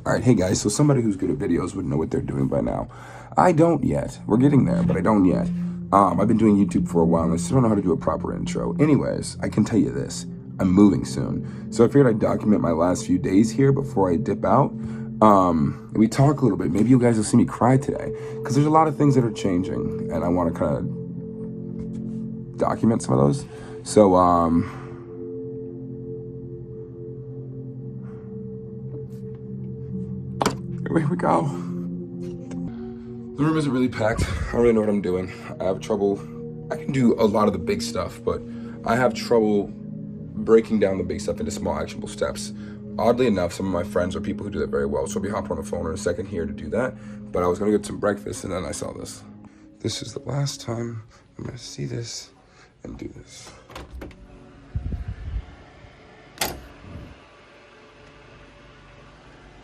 All right, hey guys, so somebody who's good at videos would know what they're doing by now. I don't yet. We're getting there, but I don't yet. I've been doing YouTube for a while and I still don't know how to do a proper intro. Anyways, I can tell you this. I'm moving soon. So I figured I'd document my last few days here before I dip out. We talk a little bit. Maybe you guys will see me cry today because there's a lot of things that are changing and I want to kind of document some of those. So, here we go. The room isn't really packed. I don't really know what I'm doing. I have trouble. I can do a lot of the big stuff, but I have trouble breaking down the big stuff into small actionable steps. Oddly enough, some of my friends are people who do that very well, so I'll be hopping on the phone in a second here to do that. But I was gonna get some breakfast and then I saw this. This is the last time I'm gonna see this and do this.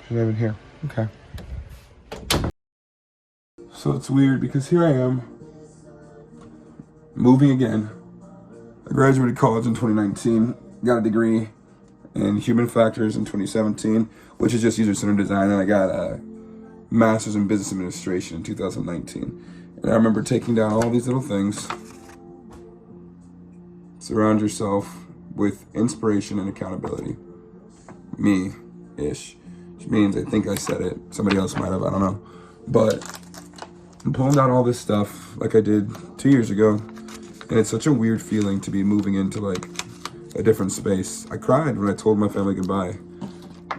She's not even here. Okay. So it's weird because here I am, moving again. I graduated college in 2019, got a degree in human factors in 2017, which is just user-centered design, and I got a master's in business administration in 2019. And I remember taking down all these little things. Surround yourself with inspiration and accountability. Me-ish. Which means, I think I said it, somebody else might have, I don't know. But I'm pulling down all this stuff like I did 2 years ago. And it's such a weird feeling to be moving into like a different space. I cried when I told my family goodbye.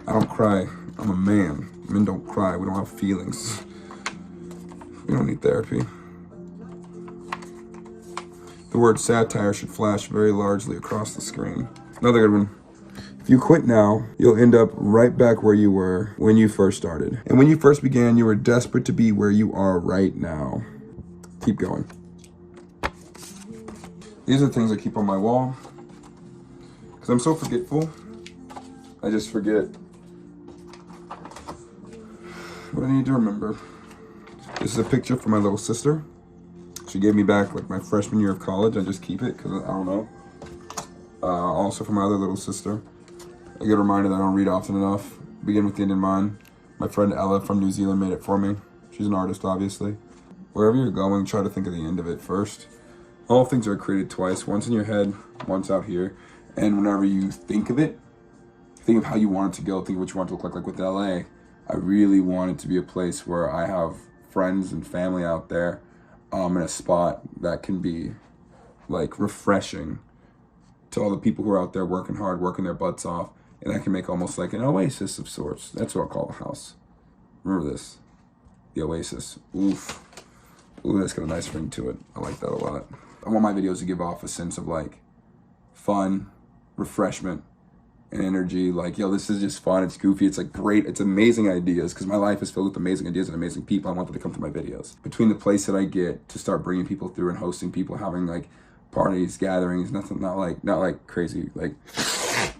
I don't cry, I'm a man. Men don't cry, we don't have feelings. We don't need therapy. The word satire should flash very largely across the screen. Another good one. If you quit now, you'll end up right back where you were when you first started. And when you first began, you were desperate to be where you are right now. Keep going. These are the things I keep on my wall. Because I'm so forgetful. I just forget what I need to remember. This is a picture from my little sister. She gave me back like my freshman year of college. I just keep it because I don't know. Also from my other little sister. I get reminded that I don't read often enough. Begin with the end in mind. My friend Ella from New Zealand made it for me. She's an artist, obviously. Wherever you're going, try to think of the end of it first. All things are created twice. Once in your head, once out here. And whenever you think of it, think of how you want it to go. Think of what you want it to look like with LA. I really want it to be a place where I have friends and family out there in a spot that can be like refreshing to all the people who are out there working hard, working their butts off. And I can make almost like an oasis of sorts. That's what I'll call a house. Remember this, the oasis. Oof. Ooh, that's got a nice ring to it. I like that a lot. I want my videos to give off a sense of like fun, refreshment, and energy. Like, yo, this is just fun. It's goofy. It's like great. It's amazing ideas because my life is filled with amazing ideas and amazing people. I want them to come to my videos. Between the place that I get to start bringing people through and hosting people, having like parties, gatherings, not like crazy like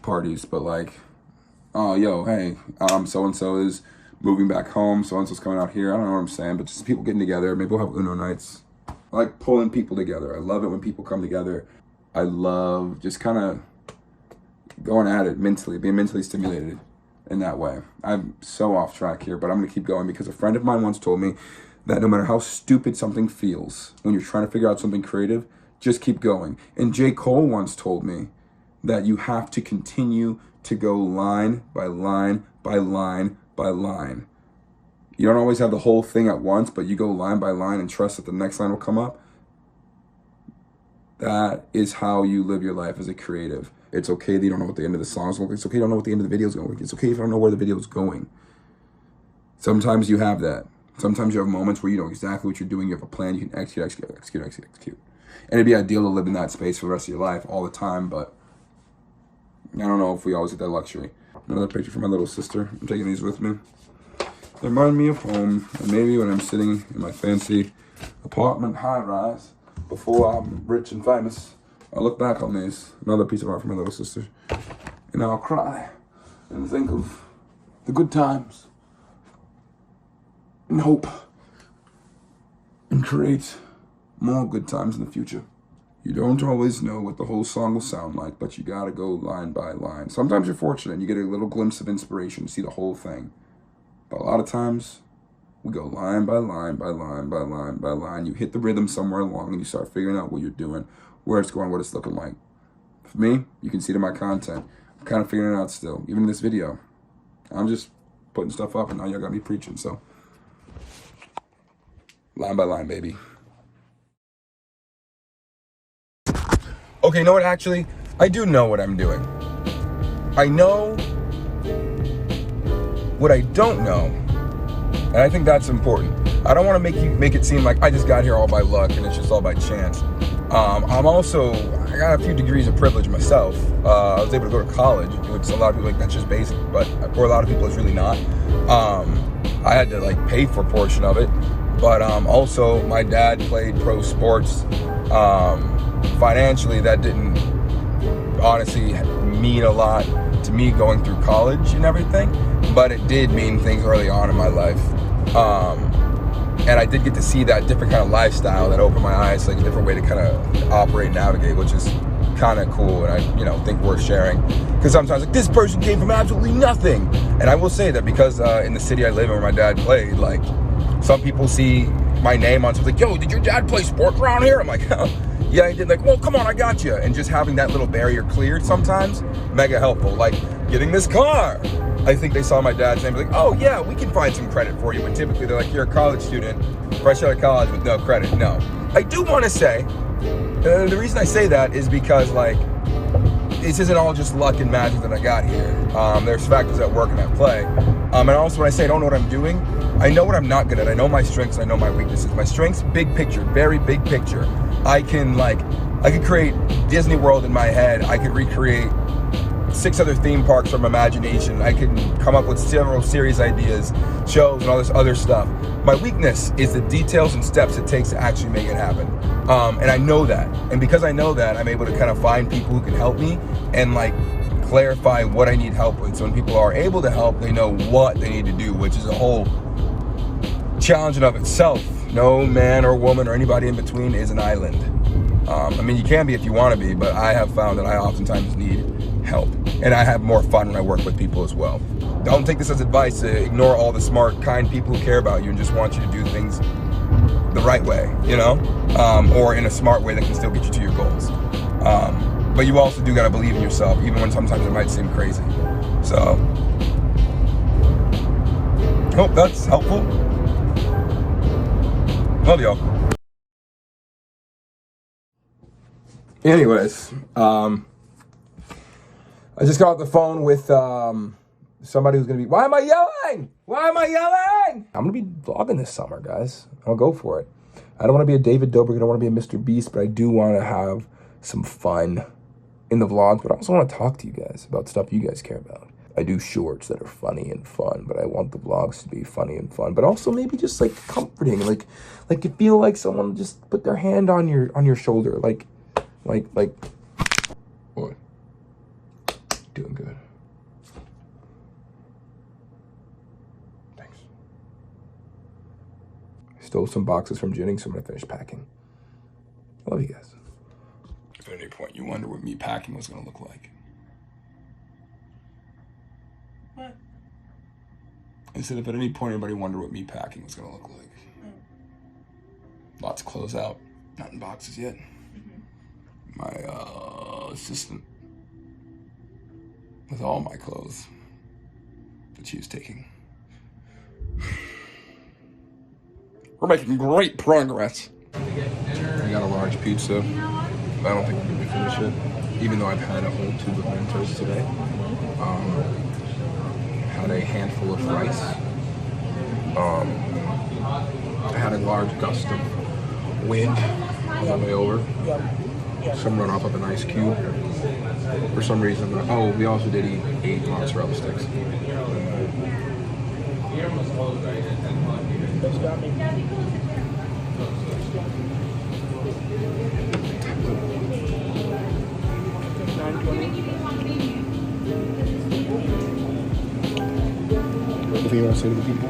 parties, but like, oh, yo, hey, so-and-so is moving back home. So-and-so's coming out here. I don't know what I'm saying, but just people getting together. Maybe we'll have Uno nights. I like pulling people together. I love it when people come together. I love just kind of going at it mentally, being mentally stimulated in that way. I'm so off track here, but I'm going to keep going because a friend of mine once told me that no matter how stupid something feels, when you're trying to figure out something creative, just keep going. And J. Cole once told me that you have to continue to go line by line by line by line. You don't always have the whole thing at once, but you go line by line and trust that the next line will come up. That is how you live your life as a creative. It's okay that you don't know what the end of the song is going. It's okay you don't know what the end of the video is going. It's okay if you don't know where the video is going. Sometimes you have that. Sometimes you have moments where you know exactly what you're doing. You have a plan. You can execute. And it'd be ideal to live in that space for the rest of your life all the time, but I don't know if we always get that luxury. Another picture from my little sister. I'm taking these with me. They remind me of home, and maybe when I'm sitting in my fancy apartment high-rise, before I'm rich and famous, I'll look back on these. Another piece of art from my little sister. And I'll cry and think of the good times and hope and create more good times in the future. You don't always know what the whole song will sound like, but you gotta go line by line. Sometimes you're fortunate and you get a little glimpse of inspiration to see the whole thing. But a lot of times, we go line by line by line by line by line. You hit the rhythm somewhere along and you start figuring out what you're doing, where it's going, what it's looking like. For me, you can see it in my content. I'm kind of figuring it out still. Even in this video, I'm just putting stuff up and now y'all got me preaching. So, line by line, baby. Okay, you know what? Actually, I do know what I'm doing. I know what I don't know. And I think that's important. I don't want to make it seem like I just got here all by luck and it's just all by chance. I got a few degrees of privilege myself. I was able to go to college, which a lot of people like that's just basic, but for a lot of people it's really not. I had to like pay for a portion of it, but also my dad played pro sports. Financially, that didn't honestly mean a lot to me going through college and everything, but it did mean things early on in my life. And I did get to see that different kind of lifestyle that opened my eyes, like a different way to kind of operate and navigate, which is kind of cool, and I think worth sharing. Because sometimes like this person came from absolutely nothing, and I will say that because in the city I live in where my dad played, like some people see my name on something like, yo, did your dad play sports around here? I'm like, oh, yeah, he did. Like, well, come on, I got you. And just having that little barrier cleared sometimes, mega helpful. Like getting this car. I think they saw my dad's name, like, oh yeah, we can find some credit for you. And typically they're like, you're a college student, fresh out of college with no credit. No, I do want to say, the reason I say that is because like, this isn't all just luck and magic that I got here. There's factors at work and at play. And also when I say I don't know what I'm doing, I know what I'm not good at. I know my strengths, I know my weaknesses. My strengths, big picture, very big picture. I could create Disney World in my head. I could recreate 6 other theme parks from imagination. I can come up with several series ideas, shows, and all this other stuff. My weakness is the details and steps it takes to actually make it happen. And I know that. And because I know that, I'm able to kind of find people who can help me and like clarify what I need help with. So when people are able to help, they know what they need to do, which is a whole challenge in of itself. No man or woman or anybody in between is an island. I mean, you can be if you want to be, but I have found that I oftentimes need help. And I have more fun when I work with people as well. Don't take this as advice to ignore all the smart, kind people who care about you and just want you to do things the right way, you know? Or in a smart way that can still get you to your goals. But you also do gotta believe in yourself, even when sometimes it might seem crazy. So, hope that's helpful. Love y'all. Anyways, I just got off the phone with somebody who's gonna be, why am I yelling? Why am I yelling? I'm gonna be vlogging this summer, guys. I'll go for it. I don't wanna be a David Dobrik, I don't wanna be a Mr. Beast, but I do wanna have some fun in the vlogs, but I also wanna talk to you guys about stuff you guys care about. I do shorts that are funny and fun, but I want the vlogs to be funny and fun, but also maybe just like comforting, like you feel like someone just put their hand on your shoulder, like, what? Doing good. Thanks. I stole some boxes from Jennings, so I'm gonna finish packing. I love you guys. If at any point you wonder what me packing was gonna look like. What? I said if at any point anybody wondered what me packing was gonna look like. Lots of clothes out, not in boxes yet. My assistant with all my clothes that she was taking. We're making great progress. I got a large pizza. I don't think we're gonna finish it, even though I've had a whole tube of Mentos today. Had a handful of rice. I had a large gust of wind on the way over. Someone off of an ice cube. For some reason, oh, we also did eat 8 mozzarella sticks. Anything you want to say to the people?